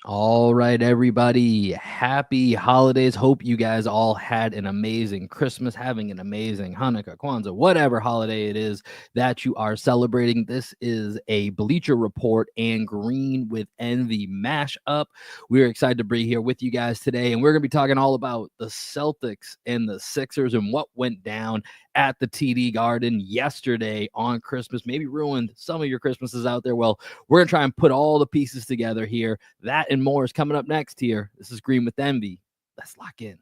All right, everybody. Happy holidays. Hope you guys all had an amazing Christmas, having an amazing Hanukkah, Kwanzaa, whatever holiday it is that you are celebrating. This is a Bleacher Report and Green with Envy mashup. We're excited to be here with you guys today, and we're going to be talking all about the Celtics and the Sixers and what went down at the TD Garden yesterday on Christmas. Maybe ruined some of your Christmases out there. Well, we're going to try and put all the pieces together here. That and more is coming up next here. This is Green with Envy. Let's lock in.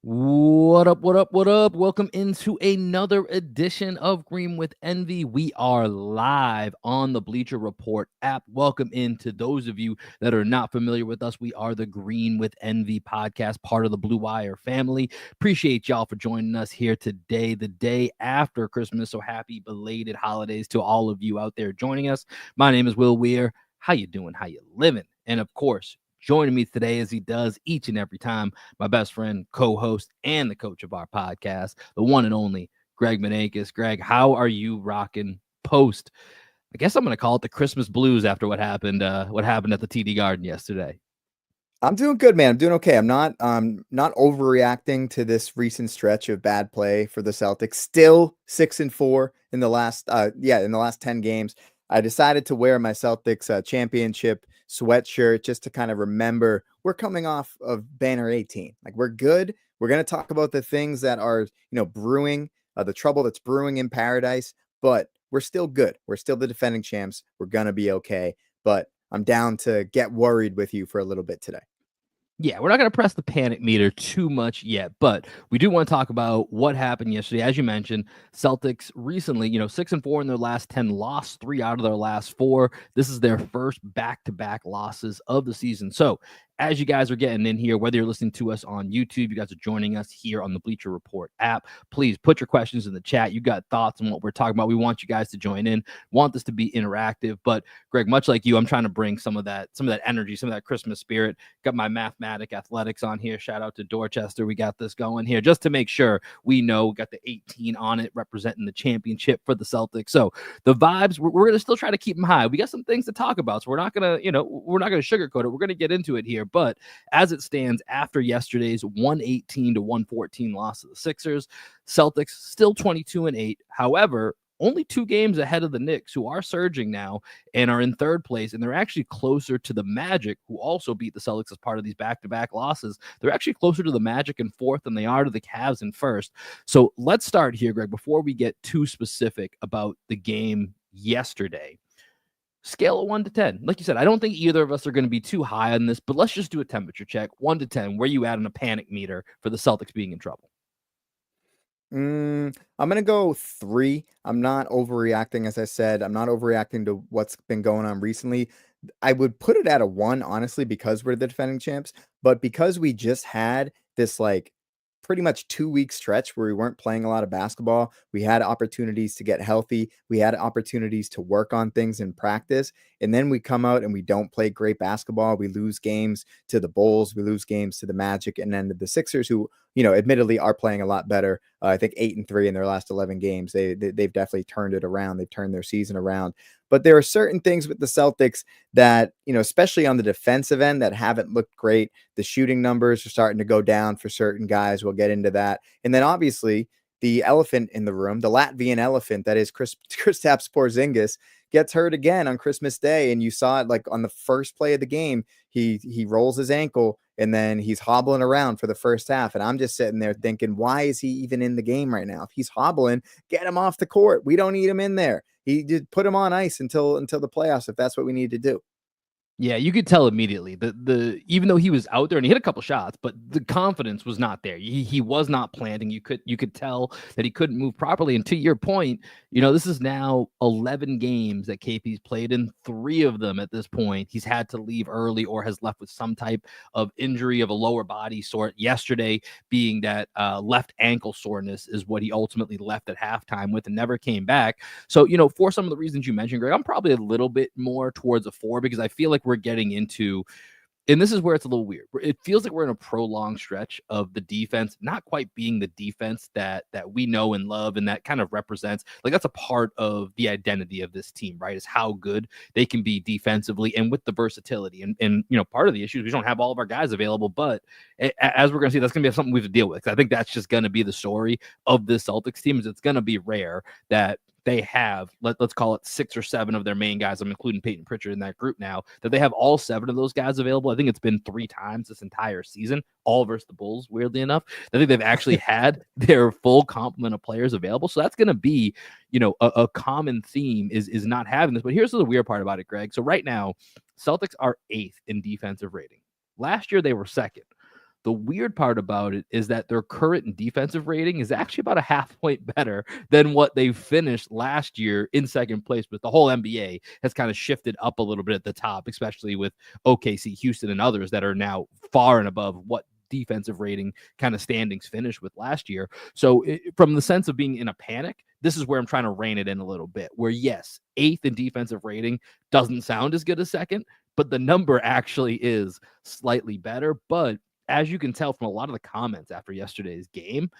What up, what up, what up? Welcome into another edition of Green with Envy. We are live on the Bleacher Report app. Welcome into those of you that are not familiar with us. We are the Green with Envy podcast, part of the Blue Wire family. Appreciate y'all for joining us here today, the day after Christmas. So happy belated holidays to all of you out there joining us. My name is Will Weir. How you doing? How you living? And of course, joining me today, as he does each and every time, my best friend, co-host, and the coach of our podcast, the one and only Greg Menakis. Greg, how are you rocking post? I guess I'm going to call it the Christmas blues after what happened at the TD Garden yesterday. I'm doing good, man. I'm doing okay. I'm not overreacting to this recent stretch of bad play for the Celtics. Still 6-4 in the last 10 games. I decided to wear my Celtics championship sweatshirt just to kind of remember we're coming off of banner 18. Like, we're good. We're going to talk about the things that are, brewing, the trouble that's brewing in paradise, but we're still good. We're still the defending champs. We're going to be okay. But I'm down to get worried with you for a little bit today. Yeah, we're not going to press the panic meter too much yet, but we do want to talk about what happened yesterday. As you mentioned, Celtics recently, 6-4 in their last 10, lost 3 out of their last 4. This is their first back-to-back losses of the season. So as you guys are getting in here, whether you're listening to us on YouTube, you guys are joining us here on the Bleacher Report app, please put your questions in the chat. You got thoughts on what we're talking about. We want you guys to join in, want this to be interactive. But Greg, much like you, I'm trying to bring some of that energy, some of that Christmas spirit. Got my mathematic athletics on here. Shout out to Dorchester. We got this going here just to make sure we know we got the 18 on it representing the championship for the Celtics. So the vibes, we're going to still try to keep them high. We got some things to talk about. So we're not going to sugarcoat it. We're going to get into it here. But as it stands after yesterday's 118-114 loss of the Sixers, Celtics still 22-8. However, only 2 games ahead of the Knicks, who are surging now and are in third place, and they're actually closer to the Magic, who also beat the Celtics as part of these back-to-back losses. They're actually closer to the Magic in fourth than they are to the Cavs in first. So let's start here, Greg, before we get too specific about the game yesterday. Scale of 1 to 10. Like you said, I don't think either of us are going to be too high on this, but let's just do a temperature check. 1 to 10, where you at on a panic meter for the Celtics being in trouble? I'm going to go 3. I'm not overreacting, as I said. I'm not overreacting to what's been going on recently. I would put it at a 1, honestly, because we're the defending champs. But because we just had this, pretty much 2-week stretch where we weren't playing a lot of basketball, we had opportunities to get healthy. We had opportunities to work on things in practice. And then we come out and we don't play great basketball. We lose games to the Bulls. We lose games to the Magic, and then the Sixers, who, admittedly are playing a lot better. I think 8-3 in their last 11 games. They've definitely turned it around. They've turned their season around. But there are certain things with the Celtics that, especially on the defensive end, that haven't looked great. The shooting numbers are starting to go down for certain guys. We'll get into that. And then obviously the elephant in the room, the Latvian elephant that is Kristaps Porzingis, gets hurt again on Christmas Day. And you saw it on the first play of the game. He rolls his ankle and then he's hobbling around for the first half. And I'm just sitting there thinking, why is he even in the game right now? If he's hobbling, get him off the court. We don't need him in there. He did put him on ice until the playoffs, if that's what we need to do. Yeah, you could tell immediately that the even though he was out there and he hit a couple shots, but the confidence was not there. He was not planting. You could tell that he couldn't move properly. And to your point, this is now 11 games that KP's played in. 3 of them at this point, he's had to leave early or has left with some type of injury of a lower body sort. Yesterday being that left ankle soreness is what he ultimately left at halftime with and never came back. So, for some of the reasons you mentioned, Greg, I'm probably a little bit more towards a 4 because I feel like we're getting into, and this is where it's a little weird. It feels like we're in a prolonged stretch of the defense not quite being the defense that we know and love, and that kind of represents, like, that's a part of the identity of this team, right? Is how good they can be defensively and with the versatility. And part of the issue is we don't have all of our guys available, but as we're going to see, that's going to be something we have to deal with. I think that's just going to be the story of this Celtics team. Is it's going to be rare that they have, let's call it 6 or 7 of their main guys. I'm including Peyton Pritchard in that group now, that they have all 7 of those guys available. I think it's been 3 times this entire season, all versus the Bulls, weirdly enough. I think they've actually had their full complement of players available. So that's going to be, a common theme is not having this. But here's the weird part about it, Greg. So right now, Celtics are 8th in defensive rating. Last year, they were 2nd. The weird part about it is that their current defensive rating is actually about a half point better than what they finished last year in 2nd place. But the whole NBA has kind of shifted up a little bit at the top, especially with OKC, Houston, and others that are now far and above what defensive rating kind of standings finished with last year. So from the sense of being in a panic, this is where I'm trying to rein it in a little bit, where yes, 8th in defensive rating doesn't sound as good as 2nd, but the number actually is slightly better. But as you can tell from a lot of the comments after yesterday's game,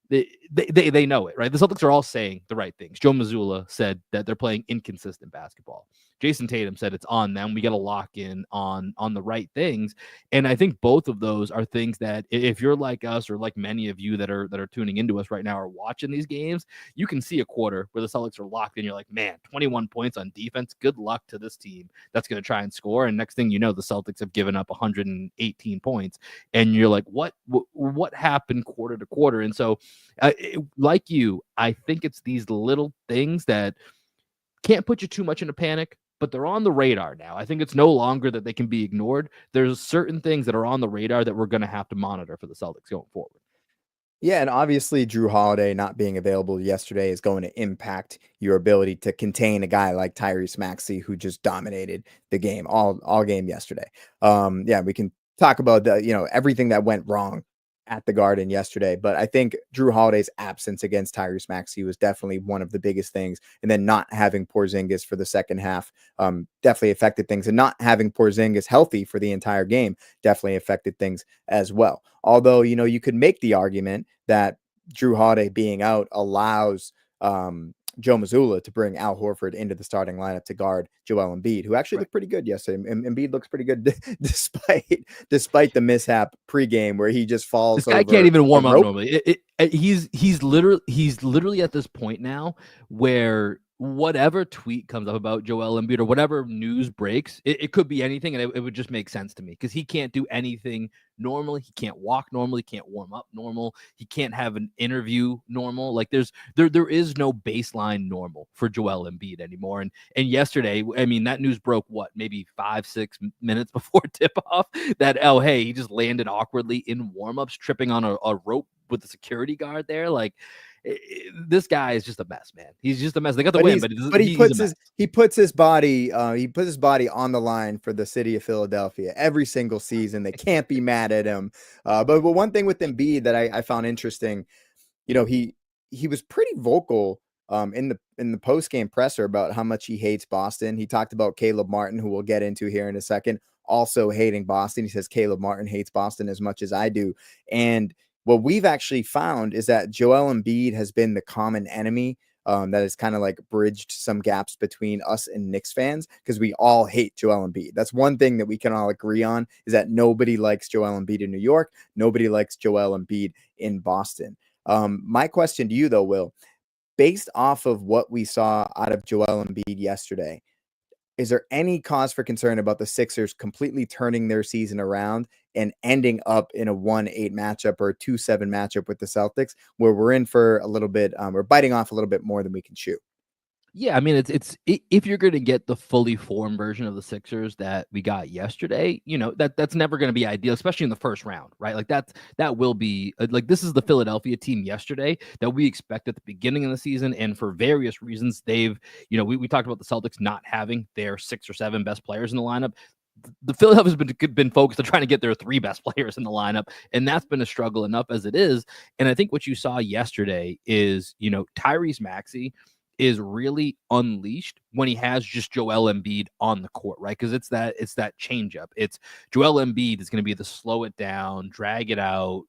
they know it, right? The Celtics are all saying the right things. Joe Mazzulla said that they're playing inconsistent basketball. Jason Tatum said it's on them. We got to lock in on the right things. And I think both of those are things that if you're like us or like many of you that are tuning into us right now or watching these games, you can see a quarter where the Celtics are locked in. You're like, man, 21 points on defense. Good luck to this team that's going to try and score. And next thing you know, the Celtics have given up 118 points. And you're like, what happened quarter to quarter? And so like you, I think it's these little things that can't put you too much into panic, but they're on the radar now. I think it's no longer that they can be ignored. There's certain things that are on the radar that we're going to have to monitor for the Celtics going forward. Yeah, and obviously Drew Holiday not being available yesterday is going to impact your ability to contain a guy like Tyrese Maxey, who just dominated the game all game yesterday. Yeah, we can talk about everything that went wrong at the Garden yesterday, but I think Drew Holiday's absence against Tyrese Maxey was definitely one of the biggest things. And then not having Porzingis for the second half definitely affected things, and not having Porzingis healthy for the entire game definitely affected things as well. Although, you could make the argument that Drew Holiday being out allows Joe Mazzulla to bring Al Horford into the starting lineup to guard Joel Embiid, who actually looked pretty good yesterday. Embiid looks pretty good despite the mishap pregame where he just falls. This guy can't even warm up normally. He's literally at this point now where whatever tweet comes up about Joel Embiid or whatever news breaks, it could be anything, and it would just make sense to me because he can't do anything normal. He can't walk normally, can't warm up normal. He can't have an interview normal. Like there is no baseline normal for Joel Embiid anymore. And yesterday, I mean, that news broke maybe 5-6 minutes before tip off that hey, he just landed awkwardly in warmups, tripping on a rope with the security guard there. Like this guy is just a mess, man. He's just a mess. They got the win, but he puts his body on the line for the city of Philadelphia every single season. They can't be mad at him. But one thing with Embiid that I found interesting, he was pretty vocal in the post-game presser about how much he hates Boston. He talked about Caleb Martin, who we'll get into here in a second, also hating Boston. He says Caleb Martin hates Boston as much as I do. And what we've actually found is that Joel Embiid has been the common enemy that has kind of like bridged some gaps between us and Knicks fans, because we all hate Joel Embiid. That's one thing that we can all agree on, is that nobody likes Joel Embiid in New York. Nobody likes Joel Embiid in Boston. My question to you, though, Will, based off of what we saw out of Joel Embiid yesterday, is there any cause for concern about the Sixers completely turning their season around and ending up in a 1-8 matchup or a 2-7 matchup with the Celtics, where we're in for a little bit, we're biting off a little bit more than we can chew? Yeah, I mean, if you're going to get the fully formed version of the Sixers that we got yesterday, that's never going to be ideal, especially in the first round, right? Like that will be like this is the Philadelphia team yesterday that we expect at the beginning of the season, and for various reasons, we talked about the Celtics not having their 6 or 7 best players in the lineup. The Philadelphia's been focused on trying to get their 3 best players in the lineup, and that's been a struggle enough as it is. And I think what you saw yesterday is, Tyrese Maxey is really unleashed when he has just Joel Embiid on the court, right? Because it's that changeup. It's Joel Embiid is going to be the slow it down, drag it out,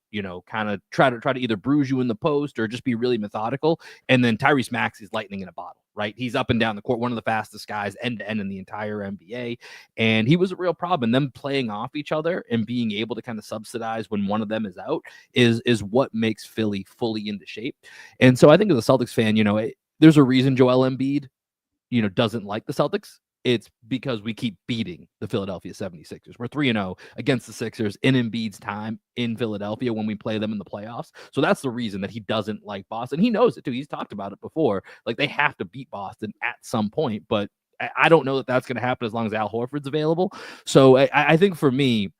kind of try to either bruise you in the post or just be really methodical. And then Tyrese Maxey's lightning in a bottle, right? He's up and down the court, one of the fastest guys end to end in the entire NBA, and he was a real problem. And them playing off each other and being able to kind of subsidize when one of them is out is what makes Philly fully into shape. And so I think as a Celtics fan, there's a reason Joel Embiid, doesn't like the Celtics. It's because we keep beating the Philadelphia 76ers. We're 3-0 against the Sixers in Embiid's time in Philadelphia when we play them in the playoffs. So that's the reason that he doesn't like Boston. He knows it too. He's talked about it before. Like they have to beat Boston at some point, but I don't know that that's going to happen as long as Al Horford's available. So I think for me,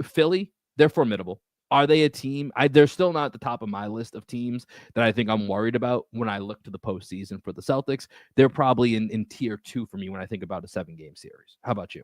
Philly, they're formidable. Are they a team? They're still not at the top of my list of teams that I think I'm worried about when I look to the postseason for the Celtics. They're probably in tier 2 for me when I think about a 7-game series. How about you?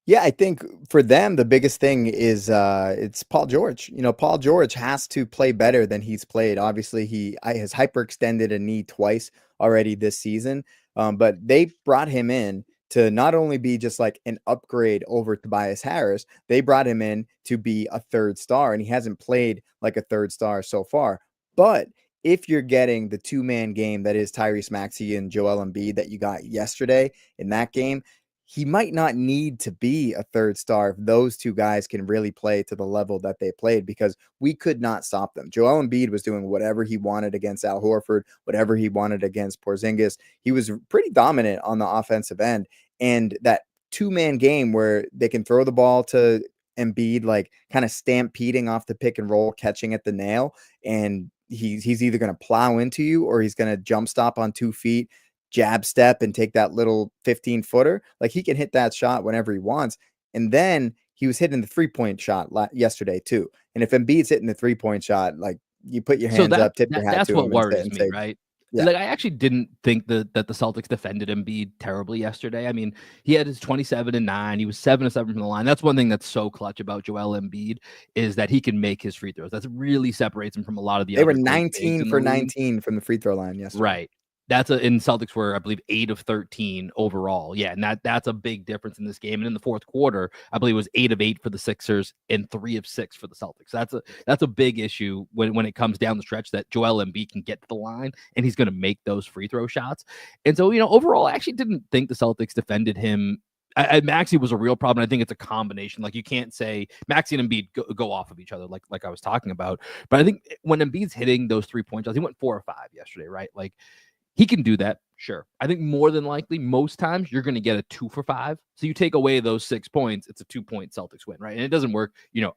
Yeah, I think for them the biggest thing is it's Paul George. Paul George has to play better than he's played. Obviously, he has hyperextended a knee twice already this season, but they brought him in to not only be just like an upgrade over Tobias Harris, they brought him in to be a third star, and he hasn't played like a third star so far. But if you're getting the two-man game that is Tyrese Maxey and Joel Embiid that you got yesterday in that game, he might not need to be a third star if those two guys can really play to the level that they played, because we could not stop them. Joel Embiid was doing whatever he wanted against Al Horford, whatever he wanted against Porzingis. He was pretty dominant on the offensive end. And that two-man game where they can throw the ball to Embiid, like kind of stampeding off the pick and roll, catching at the nail, and he's either going to plow into you or he's going to jump stop on 2 feet, jab step, and take that little 15-footer. Like he can hit that shot whenever he wants. And then he was hitting the 3-point shot yesterday too. And if Embiid's hitting the 3-point shot, like you put your So hands up, tip your hat that's to what him worries and me, say, right? yeah. Like I actually didn't think that the Celtics defended Embiid terribly yesterday. I mean, he had his 27 and 9. He was 7 of 7 from the line. That's one thing that's so clutch about Joel Embiid is that he can make his free throws. That really separates him from a lot of the They were other great bigs 19 in the for league. 19 from the free throw line yesterday. Right. That's in Celtics were, I believe, 8 of 13 overall. Yeah, and that's a big difference in this game. And in the fourth quarter, I believe it was 8 of 8 for the Sixers and 3 of 6 for the Celtics. That's a big issue when it comes down the stretch, that Joel Embiid can get to the line and he's going to make those free throw shots. And so, overall, I actually didn't think the Celtics defended him. Maxey was a real problem. I think it's a combination. Like you can't say Maxey and Embiid go off of each other, like I was talking about. But I think when Embiid's hitting those 3-point shots, he went 4 or 5 yesterday, right? Like he can do that, sure. I think more than likely, most times you're going to get a 2 for 5. So you take away those 6 points, it's a 2-point Celtics win, right? And it doesn't work,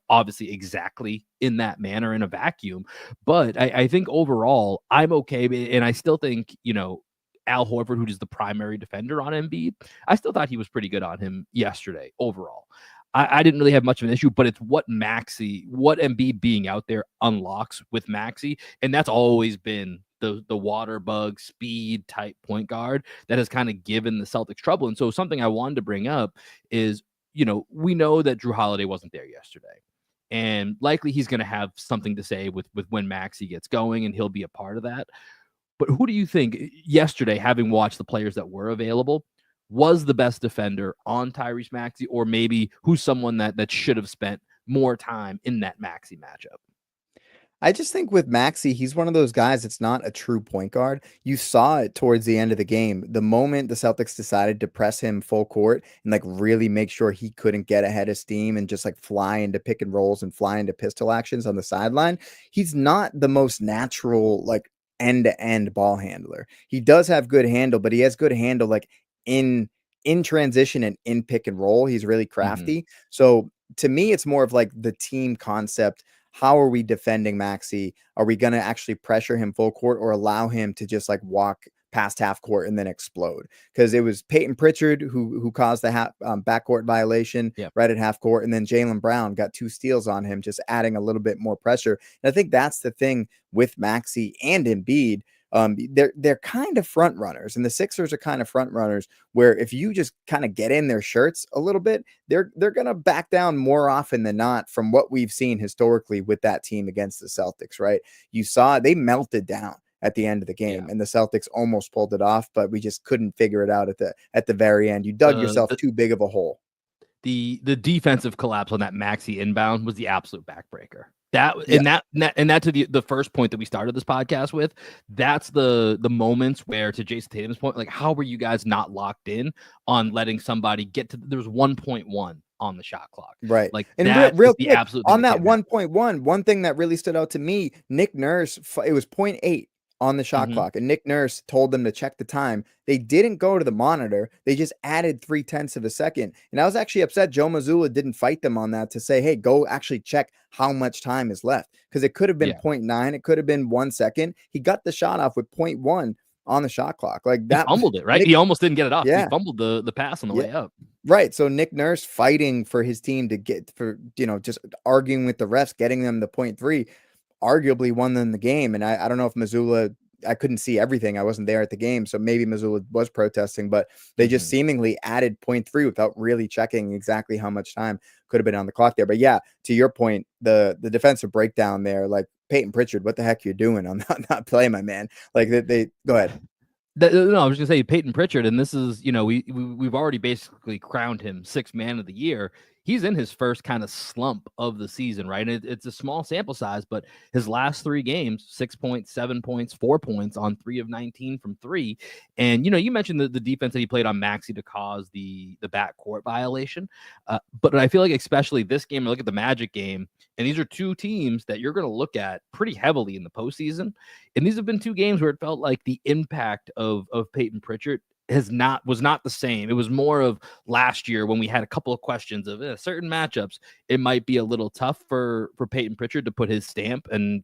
obviously exactly in that manner in a vacuum. But I think overall, I'm okay. And I still think, Al Horford, who is the primary defender on Embiid, I still thought he was pretty good on him yesterday overall. I didn't really have much of an issue, but it's what Embiid being out there unlocks with Maxey, and that's always been the water bug speed type point guard that has kind of given the Celtics trouble. And so something I wanted to bring up is, we know that Drew Holiday wasn't there yesterday. And likely he's going to have something to say with when Maxey gets going, and he'll be a part of that. But who do you think yesterday, having watched the players that were available, was the best defender on Tyrese Maxey, or maybe who's someone that should have spent more time in that Maxey matchup? I just think with Maxey, he's one of those guys that's not a true point guard. You saw it towards the end of the game. The moment the Celtics decided to press him full court and like really make sure he couldn't get ahead of steam and just like fly into pick and rolls and fly into pistol actions on the sideline, he's not the most natural like end-to-end ball handler. He does have good handle, but he has good handle like in transition and in pick and roll. He's really Mhm. crafty. So to me, it's more of like the team concept. how are we defending Maxey? Are we going to actually pressure him full court or allow him to just like walk past half court and then explode? Because it was Peyton Pritchard who caused the backcourt violation right at half court, and then Jaylen Brown got 2 steals on him, just adding a little bit more pressure. And I think that's the thing with Maxey and Embiid. They're kind of front runners, and the Sixers are kind of front runners where if you just kind of get in their shirts a little bit, they're gonna back down more often than not from what we've seen historically with that team against the Celtics, right? You saw they melted down at the end of the game, and the Celtics almost pulled it off, but we just couldn't figure it out at the very end. You dug yourself too big of a hole. The defensive collapse on that Maxey inbound was the absolute backbreaker. And that to the first point that we started this podcast with, that's the moments where, to Jason Tatum's point, like, how were you guys not locked in on letting somebody get to, there was 1.1 on the shot clock, right? Like, and that real the quick, absolute on that 1.1, one thing that really stood out to me, Nick Nurse, it was 0.8 on the shot clock, and Nick Nurse told them to check the time. They didn't go to the monitor. They just added 0.3 of a second. And I was actually upset Joe Mazzulla didn't fight them on that to say, hey, go actually check how much time is left. Because it could have been 0.9. It could have been 1 second. He got the shot off with 0.1 on the shot clock. Like that. He fumbled it, right? He almost didn't get it off. Yeah. He fumbled the pass on the way up. Right. So Nick Nurse fighting for his team to get just arguing with the refs, getting them the 0.3. Arguably won them the game. And I don't know if Mazzulla, I couldn't see everything. I wasn't there at the game. So maybe Mazzulla was protesting, but they just seemingly added 0.3 without really checking exactly how much time could have been on the clock there. But yeah, to your point, the defensive breakdown there, like Peyton Pritchard, what the heck you're doing? I'm not playing, my man. Like they go ahead. No, I was gonna say Peyton Pritchard, and this is, we've already basically crowned him 6th man of the year. He's in his first kind of slump of the season, right? And it's a small sample size, but his last 3 games, 6 points, 7 points, 4 points on 3 of 19 from 3. And you mentioned the defense that he played on Maxey to cause the backcourt violation, but I feel like especially this game, look at the Magic game, and these are 2 teams that you're going to look at pretty heavily in the postseason. And these have been 2 games where it felt like the impact of Peyton Pritchard was not the same. It was more of last year when we had a couple of questions of certain matchups. It might be a little tough for Peyton Pritchard to put his stamp, and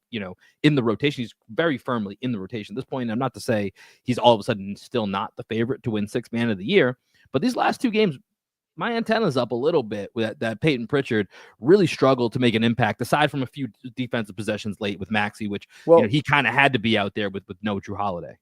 in the rotation, he's very firmly in the rotation at this point. I'm not to say he's all of a sudden still not the favorite to win 6th man of the year, but these last 2 games, my antenna's up a little bit with that Peyton Pritchard really struggled to make an impact, aside from a few defensive possessions late with Maxey, which he kind of had to be out there with no Drew Holiday.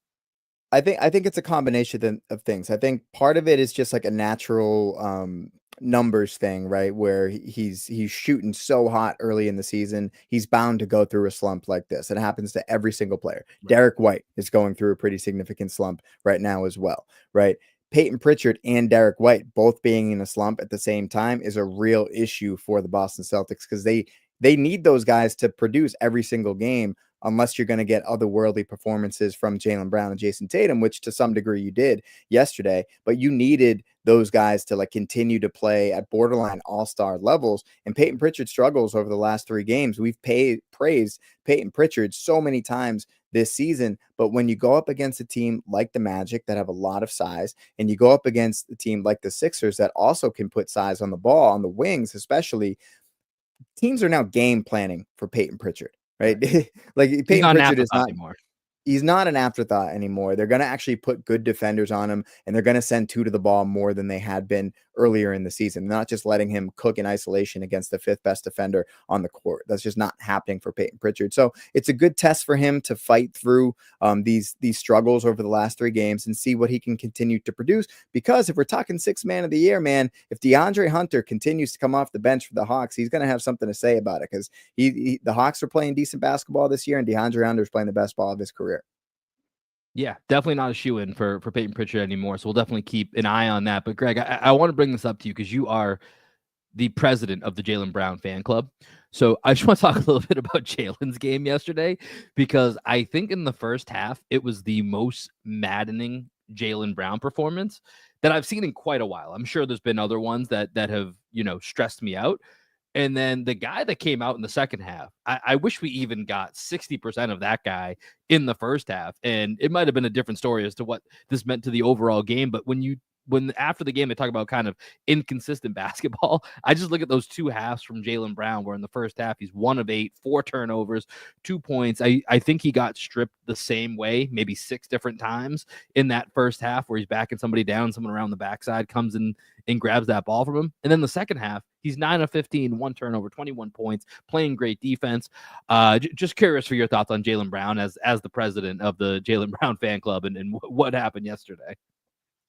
I think it's a combination of things. I think part of it is just like a natural numbers thing, right? Where he's shooting so hot early in the season, he's bound to go through a slump like this. It happens to every single player. Right. Derek White is going through a pretty significant slump right now as well, right? Peyton Pritchard and Derek White both being in a slump at the same time is a real issue for the Boston Celtics, because they need those guys to produce every single game, unless you're going to get otherworldly performances from Jaylen Brown and Jason Tatum, which to some degree you did yesterday. But you needed those guys to like continue to play at borderline all-star levels. And Peyton Pritchard struggles over the last 3 games. We've praised Peyton Pritchard so many times this season, but when you go up against a team like the Magic that have a lot of size, and you go up against a team like the Sixers that also can put size on the ball, on the wings especially, teams are now game planning for Peyton Pritchard. Right. Like Peyton Pritchard is not anymore. He's not an afterthought anymore. They're going to actually put good defenders on him, and they're going to send 2 to the ball more than they had been earlier in the season. They're not just letting him cook in isolation against the 5th best defender on the court. That's just not happening for Peyton Pritchard. So it's a good test for him to fight through these struggles over the last 3 games and see what he can continue to produce. Because if we're talking 6th man of the year, man, if DeAndre Hunter continues to come off the bench for the Hawks, he's going to have something to say about it, because the Hawks are playing decent basketball this year, and DeAndre Hunter is playing the best ball of his career. Yeah, definitely not a shoe-in for Peyton Pritchard anymore. So we'll definitely keep an eye on that. But Greg, I want to bring this up to you because you are the president of the Jaylen Brown fan club. So I just want to talk a little bit about Jaylen's game yesterday, because I think in the first half, it was the most maddening Jaylen Brown performance that I've seen in quite a while. I'm sure there's been other ones that have, stressed me out. And then the guy that came out in the second half, I wish we even got 60% of that guy in the first half. And it might have been a different story as to what this meant to the overall game. But when after the game they talk about kind of inconsistent basketball, I just look at those two halves from Jaylen Brown, where in the first half he's 1 of 8, 4 turnovers, 2 points. I think he got stripped the same way, maybe 6 different times in that first half, where he's backing somebody down, someone around the backside comes in and grabs that ball from him. And then the second half, he's 9 of 15, 1 turnover, 21 points, playing great defense. Just curious for your thoughts on Jaylen Brown as the president of the Jaylen Brown fan club, and what happened yesterday.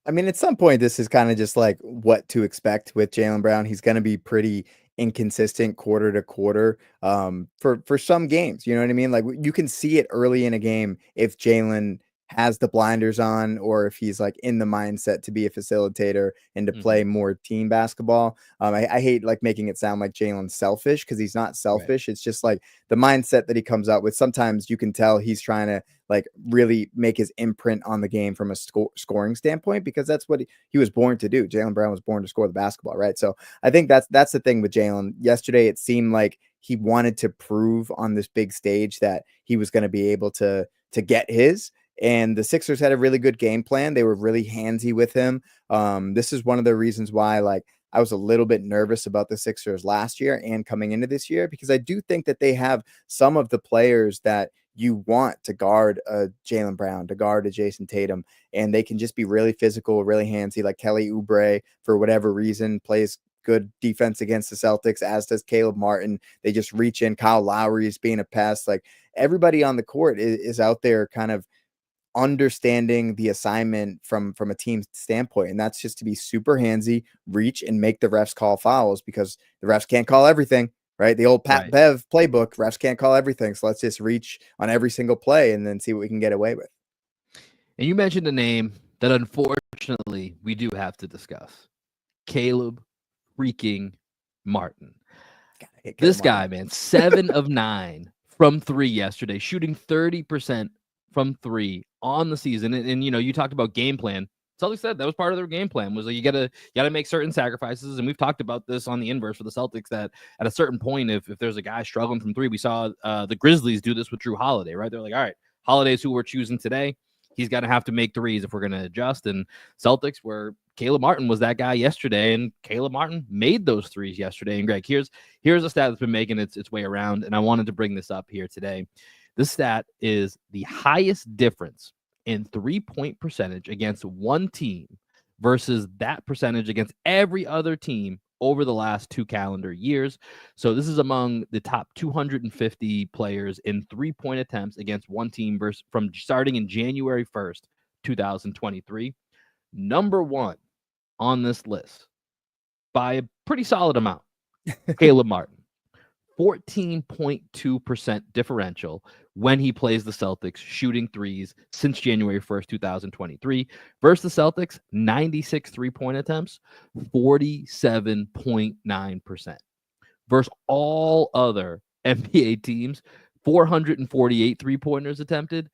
I mean, at some point, this is kind of just like what to expect with Jaylen Brown. He's going to be pretty inconsistent quarter to quarter for some games. You know what I mean? Like you can see it early in a game if Jaylen has the blinders on, or if he's like in the mindset to be a facilitator and to play more team basketball. I hate like making it sound like Jalen's selfish, because he's not selfish. Right. It's just like the mindset that he comes up with. Sometimes you can tell he's trying to like really make his imprint on the game from a scoring standpoint, because that's what he was born to do. Jaylen Brown was born to score the basketball, right? So I think that's the thing with Jaylen. Yesterday, it seemed like he wanted to prove on this big stage that he was going to be able to get his. And the Sixers had a really good game plan. They were really handsy with him. This is one of the reasons why, like, I was a little bit nervous about the Sixers last year and coming into this year, because I do think that they have some of the players that you want to guard a Jaylen Brown, to guard a Jason Tatum, and they can just be really physical, really handsy. Like Kelly Oubre, for whatever reason, plays good defense against the Celtics, as does Caleb Martin. They just reach in. Kyle Lowry is being a pest. Like everybody on the court is out there kind of understanding the assignment from a team standpoint, and that's just to be super handsy, reach, and make the refs call fouls, because the refs can't call everything, right? The old Pat Bev playbook, refs can't call everything, so let's just reach on every single play and then see what we can get away with. And you mentioned a name that unfortunately we do have to discuss: Caleb freaking Martin. This guy, man, 7 of 9 from 3 yesterday, shooting 30% from 3 on the season. And you know, you talked about game plan. Celtics said that was part of their game plan, was like you gotta make certain sacrifices. And we've talked about this on the inverse for the Celtics, that at a certain point, if there's a guy struggling from 3, we saw the Grizzlies do this with Drew Holiday, right? They're like, all right, Holiday's who we're choosing today. He's got to have to make threes if we're going to adjust. And Celtics, where Caleb Martin was that guy yesterday, and Caleb Martin made those threes yesterday. And Greg, here's a stat that's been making its way around, and I wanted to bring this up here today. This stat is the highest difference in 3-point percentage against one team versus that percentage against every other team over the last 2 calendar years. So this is among the top 250 players in 3-point attempts against one team from starting in January 1st, 2023. Number 1 on this list by a pretty solid amount, Caleb Martin. 14.2% differential when he plays the Celtics, shooting threes since January 1st, 2023. Versus the Celtics, 96 3-point attempts, 47.9%. Versus all other NBA teams, 448 3-pointers attempted,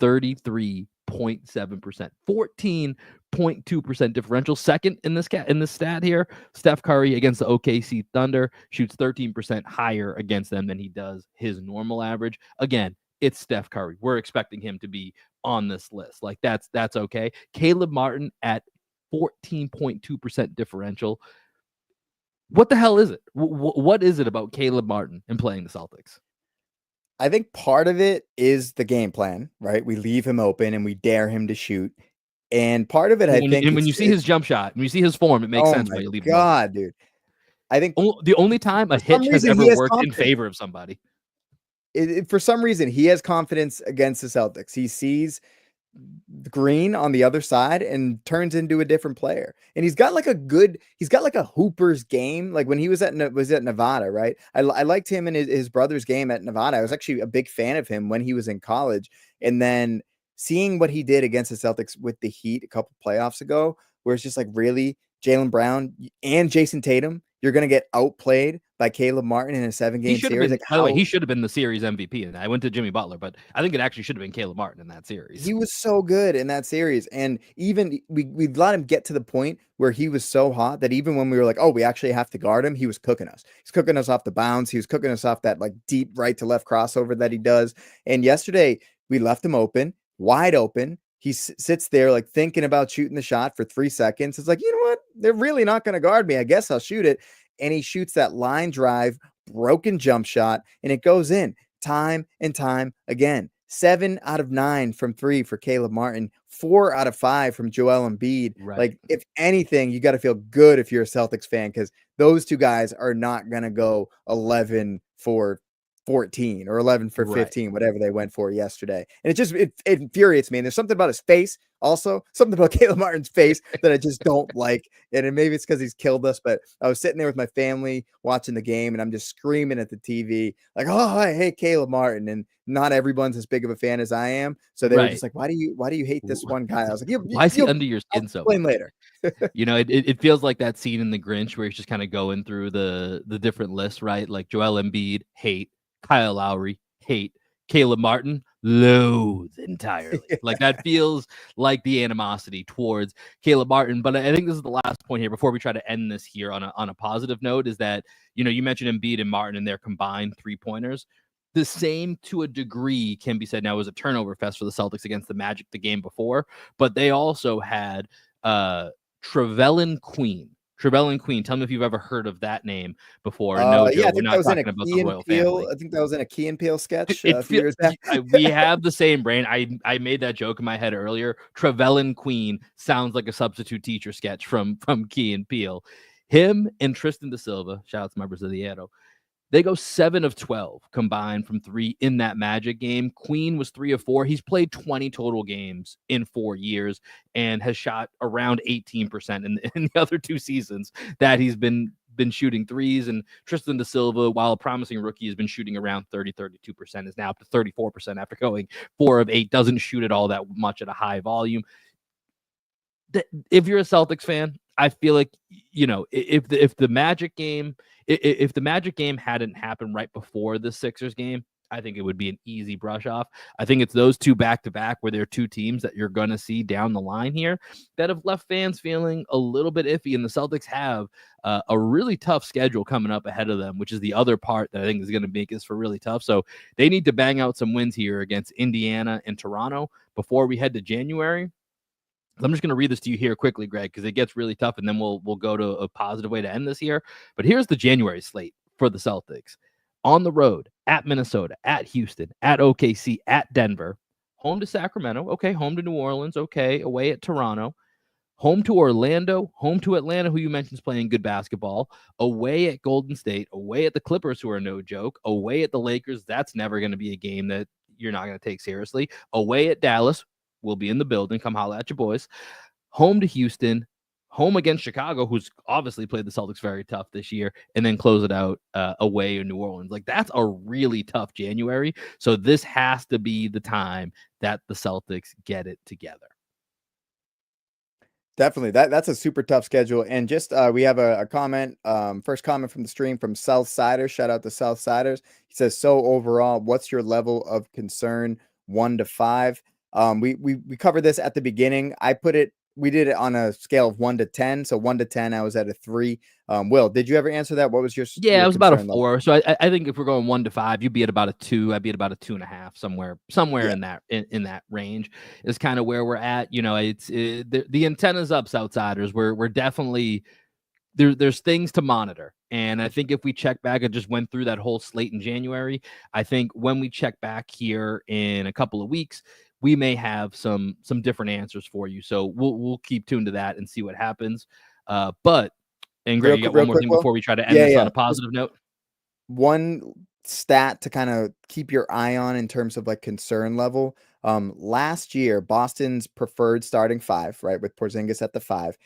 33.7%. 14.2% differential. Second in this stat here, Steph Curry against the OKC Thunder shoots 13% higher against them than he does his normal average. Again, it's Steph Curry. We're expecting him to be on this list. Like that's okay. Caleb Martin at 14.2% differential. What the hell is it? What is it about Caleb Martin and playing the Celtics? I think part of it is the game plan, right? We leave him open and we dare him to shoot. And part of it, I think, when you see his jump shot, when you see his form, it makes sense why you leave him open. God, dude. I think the only time a hitch has ever worked in favor of somebody. For some reason, he has confidence against the Celtics. He sees green on the other side and turns into a different player. And he's got like a hooper's game. Like when he was at Nevada, right? I liked him in his brother's game at Nevada. I was actually a big fan of him when he was in college. And then seeing what he did against the Celtics with the Heat a couple playoffs ago, where it's just like, really, Jaylen Brown and Jason Tatum, you're going to get outplayed by Caleb Martin in a 7-game series. By the way, he should have been the series MVP. And I went to Jimmy Butler, but I think it actually should have been Caleb Martin in that series. He was so good in that series. And even we let him get to the point where he was so hot that even when we were like, oh, we actually have to guard him, he was cooking us. He's cooking us off the bounce. He was cooking us off that like deep right to left crossover that he does. And yesterday, We left him open, wide open. He sits there like thinking about shooting the shot for 3 seconds. It's like, you know what? They're really not going to guard me. I guess I'll shoot it. And he shoots that line drive, broken jump shot, and it goes in time and time again. 7 out of 9 from 3 for Caleb Martin, 4 out of 5 from Joel Embiid. Right. Like, if anything, you got to feel good if you're a Celtics fan, because those two guys are not going to go 11 for 14 or 11 for 15, Right. whatever they went for yesterday. And it infuriates me. And there's something about his face, also something about Caleb Martin's face that I just don't like. And maybe it's because he's killed us, but I was sitting there with my family watching the game and I'm just screaming at the TV like, oh, I hate Caleb Martin. And not everyone's as big of a fan as I am. So they were just like, why do you hate this one guy? I was like, why is he under your skin so much? Explain later. You know, it feels like that scene in The Grinch where he's just kind of going through the different lists, right? Like Joel Embiid, hate. Kyle Lowry, hate. Caleb Martin, loathe entirely. Like that feels like the animosity towards Caleb Martin. But I think this is the last point here before we try to end this here on a positive note, is that, you know, you mentioned Embiid and Martin and their combined 3-pointers. The same to a degree can be said now was a turnover fest for the Celtics against the Magic the game before, but they also had Trevelyan Queen. Trevelyan Queen. Tell me if you've ever heard of that name before. No, Joe, I we're think that not was in a talking about Key the and royal Peele. family. I think that was in a Key and Peele sketch It a few years back. we have the same brain. I made that joke in my head earlier. Trevelyan Queen sounds like a substitute teacher sketch from Key and Peele. Him and Tristan da Silva, shout out to my Brasileiro, they go 7 of 12 combined from 3 in that Magic game. Queen was 3 of 4. He's played 20 total games in 4 years and has shot around 18% in the other 2 seasons that he's been shooting threes. And Tristan da Silva, while a promising rookie, has been shooting around 32%, is now up to 34% after going 4 of 8, doesn't shoot it all that much at a high volume. If you're a Celtics fan, I feel like, you know, if the Magic game hadn't happened right before the Sixers game, I think it would be an easy brush off. I think it's those two back to back where there are 2 teams that you're going to see down the line here that have left fans feeling a little bit iffy. And the Celtics have a really tough schedule coming up ahead of them, which is the other part that I think is going to make this for really tough. So they need to bang out some wins here against Indiana and Toronto before we head to January. I'm just going to read this to you here quickly, Greg, because it gets really tough, and then we'll go to a positive way to end this here. But here's the January slate for the Celtics. On the road, at Minnesota, at Houston, at OKC, at Denver, home to Sacramento, okay, home to New Orleans, okay, away at Toronto, home to Orlando, home to Atlanta, who you mentioned is playing good basketball, away at Golden State, away at the Clippers, who are no joke, away at the Lakers. That's never going to be a game that you're not going to take seriously, away at Dallas. We'll be in the building. Come holla at your boys. Home to Houston, home against Chicago, who's obviously played the Celtics very tough this year, and then close it out away in New Orleans. Like, that's a really tough January. So this has to be the time that the Celtics get it together. Definitely. That's a super tough schedule. And just we have a comment, first comment from the stream from Southsiders. Shout out to Southsiders. He says, so overall, what's your level of concern 1 to 5? We covered this at the beginning. We did it on a scale of 1 to 10. So 1 to 10, I was at a 3. Will, did you ever answer that? What was your it was about a 4. level? So I think if we're going 1 to 5, you'd be at about a 2. I'd be at about a 2.5, somewhere in that range is kind of where we're at. You know, the antenna's up, Southsiders. We're definitely there's things to monitor. And I think if we check back and just went through that whole slate in January, I think when we check back here in a couple of weeks, we may have some different answers for you. So we'll keep tuned to that and see what happens. But Greg, you got one more thing before we try to end this on a positive note? One stat to kind of keep your eye on in terms of like concern level. Last year, Boston's preferred starting 5, right, with Porzingis at the 5.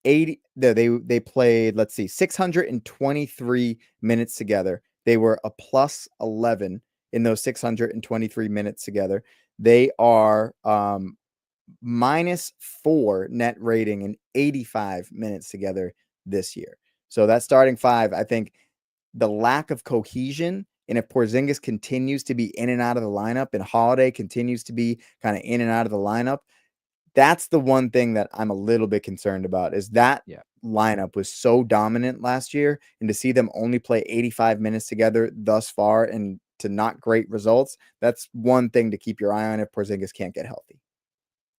80 they played, let's see, 623 minutes together. They were a plus 11 in those 623 minutes together. They are -4 net rating in 85 minutes together this year. So that starting 5, I think the lack of cohesion, and if Porzingis continues to be in and out of the lineup and Holiday continues to be kind of in and out of the lineup, that's the one thing that I'm a little bit concerned about, is that lineup was so dominant last year, and to see them only play 85 minutes together thus far, and to not great results, that's one thing to keep your eye on if Porzingis can't get healthy.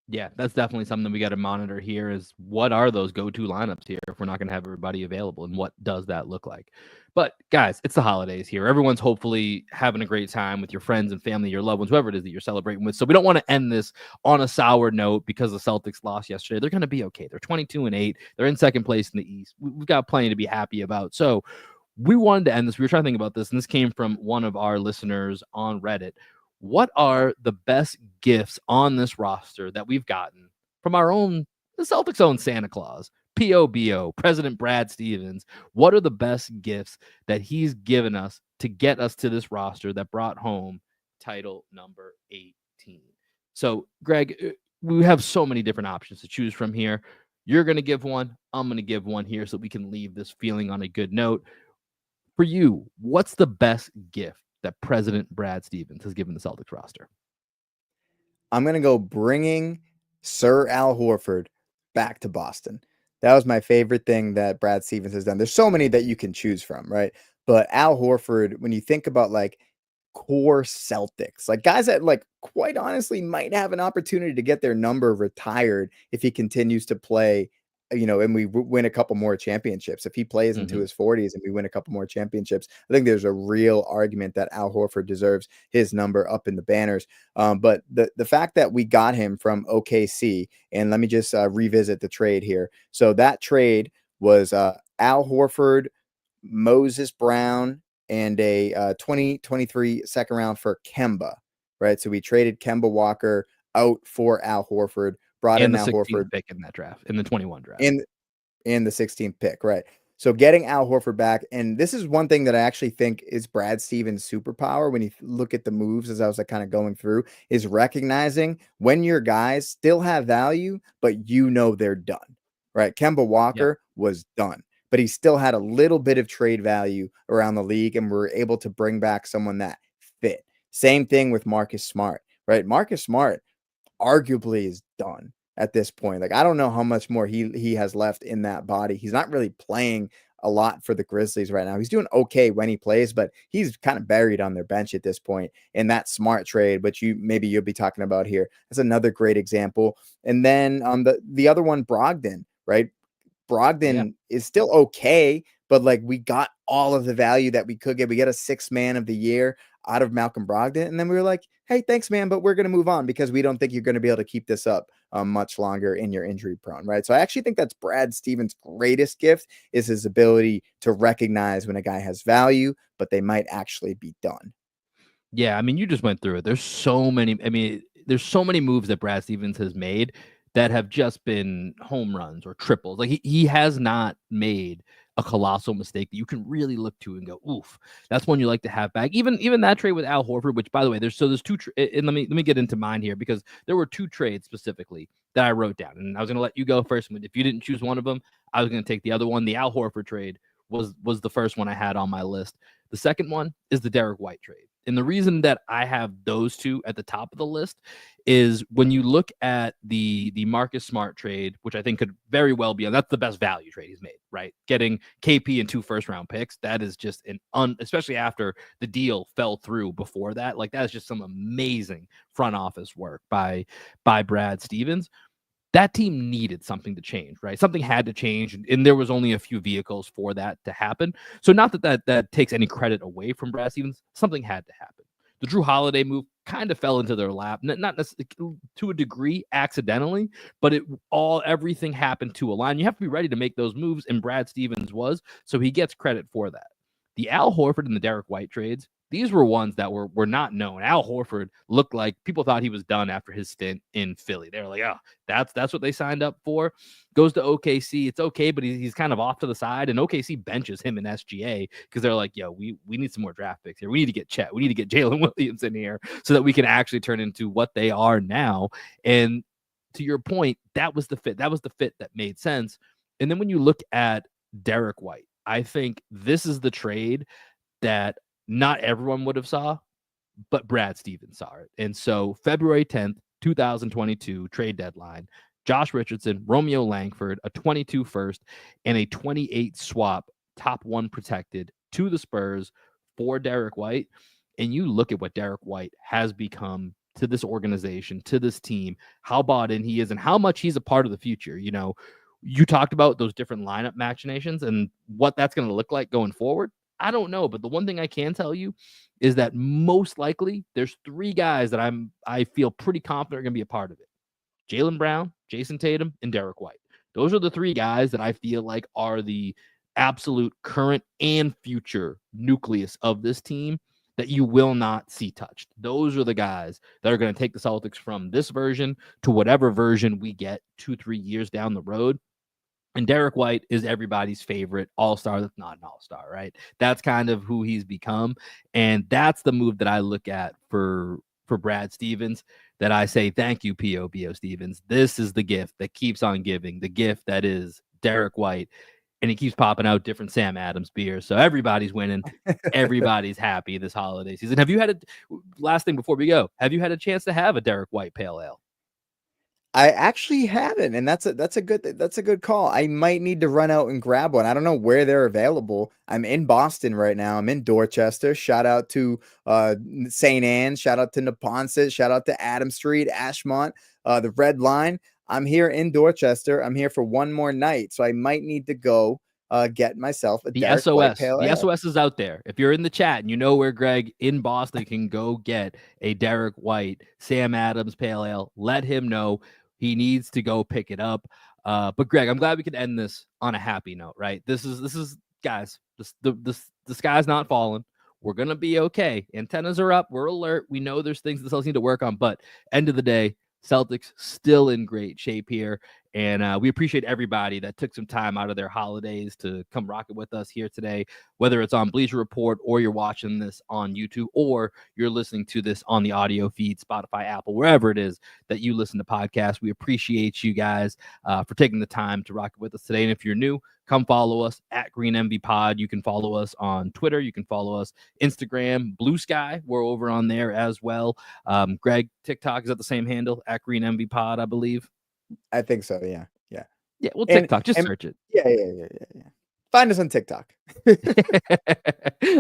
Yeah, that's definitely something we got to monitor here is what are those go-to lineups here if we're not going to have everybody available, and what does that look like? But guys, it's the holidays here. Everyone's hopefully having a great time with your friends and family, your loved ones, whoever it is that you're celebrating with. So we don't want to end this on a sour note because the Celtics lost yesterday. They're going to be okay. They're 22-8. They're in second place in the East. We've got plenty to be happy about. So we wanted to end this. We were trying to think about this, and this came from one of our listeners on Reddit. What are the best gifts on this roster that we've gotten from the Celtics' own Santa Claus, POBO, President Brad Stevens? What are the best gifts that he's given us to get us to this roster that brought home title number 18? So, Greg, we have so many different options to choose from here. You're going to give one. I'm going to give one here so we can leave this feeling on a good note. For you, what's the best gift that President Brad Stevens has given the Celtics roster? I'm going to go bringing Sir Al Horford back to Boston. That was my favorite thing that Brad Stevens has done. There's so many that you can choose from, right? But Al Horford, when you think about like core Celtics, like guys that like quite honestly might have an opportunity to get their number retired if he continues to play, and we win a couple more championships. If he plays into his 40s and we win a couple more championships, I think there's a real argument that Al Horford deserves his number up in the banners. But the fact that we got him from OKC, and let me just revisit the trade here. So that trade was Al Horford, Moses Brown, and a 2023 second round for Kemba, right? So we traded Kemba Walker out for Al Horford, brought And in the Al 16th Horford pick in that draft, in the 21 draft. in the 16th pick, right? So getting Al Horford back, and this is one thing that I actually think is Brad Stevens' superpower when you look at the moves as I was like kind of going through, is recognizing when your guys still have value, but they're done, right? Kemba Walker was done, but he still had a little bit of trade value around the league, and we're able to bring back someone that fit. Same thing with Marcus Smart, right? Marcus Smart arguably is done at this point. Like, I don't know how much more he has left in that body. He's not really playing a lot for the Grizzlies right now. He's doing okay when he plays, but he's kind of buried on their bench at this point. And that Smart trade, which you'll be talking about here, that's another great example. And then the other one, Brogdon, right? Brogdon is still okay, but like we got all of the value that we could get. We get a 6th man of the year out of Malcolm Brogdon. And then we were like, hey, thanks, man, but we're going to move on because we don't think you're going to be able to keep this up much longer in your injury prone, right? So I actually think that's Brad Stevens' greatest gift is his ability to recognize when a guy has value, but they might actually be done. Yeah, I mean, you just went through it. There's so many moves that Brad Stevens has made that have just been home runs or triples. Like he has not made a colossal mistake that you can really look to and go, oof, that's one you like to have back. Even that trade with Al Horford, which by the way, there's two and let me get into mine here because there were 2 trades specifically that I wrote down, and I was gonna let you go first. If you didn't choose one of them, I was gonna take the other one. The Al Horford trade was the first one I had on my list. The second one is the Derek White trade. And the reason that I have those 2 at the top of the list is when you look at the Marcus Smart trade, which I think could very well be, that's the best value trade he's made, right? Getting KP and 2 first-round picks, that is just especially after the deal fell through before that, like that is just some amazing front office work by Brad Stevens. That team needed something to change, right? Something had to change, and there was only a few vehicles for that to happen. So not that takes any credit away from Brad Stevens. Something had to happen. The Drew Holiday move kind of fell into their lap, not necessarily to a degree accidentally, but everything happened to align. You have to be ready to make those moves, and Brad Stevens was, so he gets credit for that. The Al Horford and the Derek White trades, these were ones that were not known. Al Horford looked like people thought he was done after his stint in Philly. They were like, oh, that's what they signed up for. Goes to OKC. It's okay, but he's kind of off to the side. And OKC benches him in SGA because they're like, yo, we need some more draft picks here. We need to get Chet. We need to get Jalen Williams in here so that we can actually turn into what they are now. And to your point, that was the fit. That was the fit that made sense. And then when you look at Derek White, I think this is the trade that not everyone would have saw, but Brad Stevens saw it. And so February 10th, 2022 trade deadline, Josh Richardson, Romeo Langford, a 22 first and a 28 swap, top 1 protected to the Spurs for Derek White. and you look at what Derek White has become to this organization, to this team, how bought in he is, and how much he's a part of the future. You talked about those different lineup machinations and what that's going to look like going forward. I don't know, but the one thing I can tell you is that most likely there's 3 guys that I feel pretty confident are going to be a part of it. Jaylen Brown, Jason Tatum, and Derek White. Those are the 3 guys that I feel like are the absolute current and future nucleus of this team that you will not see touched. Those are the guys that are going to take the Celtics from this version to whatever version we get 2-3 years down the road. And Derek White is everybody's favorite all-star that's not an all-star, right? That's kind of who he's become. And that's the move that I look at for Brad Stevens, that I say, thank you, P.O.B.O. Stevens. This is the gift that keeps on giving, the gift that is Derek White. And he keeps popping out different Sam Adams beers. So everybody's winning. Everybody's happy this holiday season. Have you had last thing before we go, have you had a chance to have a Derek White Pale Ale? I actually haven't, and that's a good call. I might need to run out and grab one. I don't know where they're available. I'm in Boston right now. I'm in Dorchester. Shout out to St. Anne's. Shout out to Neponset. Shout out to Adam Street, Ashmont, the Red Line. I'm here in Dorchester. I'm here for one more night, so I might need to go get myself a Derek White Pale Ale. The SOS is out there. If you're in the chat and you know where Greg in Boston can go get a Derek White Sam Adams Pale Ale, let him know. He needs to go pick it up. But Greg, I'm glad we could end this on a happy note, right? This is guys, the sky's not falling. We're gonna be okay. Antennas are up. We're alert. We know there's things the Celtics need to work on, but end of the day, Celtics still in great shape here. And we appreciate everybody that took some time out of their holidays to come rock it with us here today, whether it's on Bleacher Report or you're watching this on YouTube or you're listening to this on the audio feed, Spotify, Apple, wherever it is that you listen to podcasts. We appreciate you guys for taking the time to rock it with us today. And if you're new, come follow us at Green MV Pod. You can follow us on Twitter. You can follow us Instagram, Blue Sky. We're over on there as well. Greg, TikTok is at the same handle at Green MV Pod, I believe. I think so. Yeah. Yeah, well, TikTok, just search it. Yeah. Find us on TikTok. All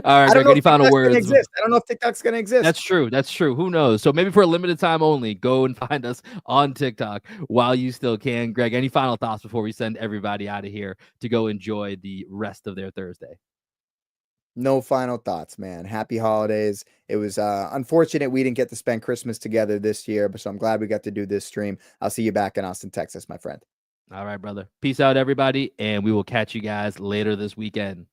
right, Greg, any final words? I don't know if TikTok's going to exist. That's true. Who knows? So maybe for a limited time only, go and find us on TikTok while you still can. Greg, any final thoughts before we send everybody out of here to go enjoy the rest of their Thursday? No final thoughts, man. Happy holidays. It was unfortunate we didn't get to spend Christmas together this year, but so I'm glad we got to do this stream. I'll see you back in Austin, Texas, my friend. All right, brother. Peace out, everybody, and we will catch you guys later this weekend.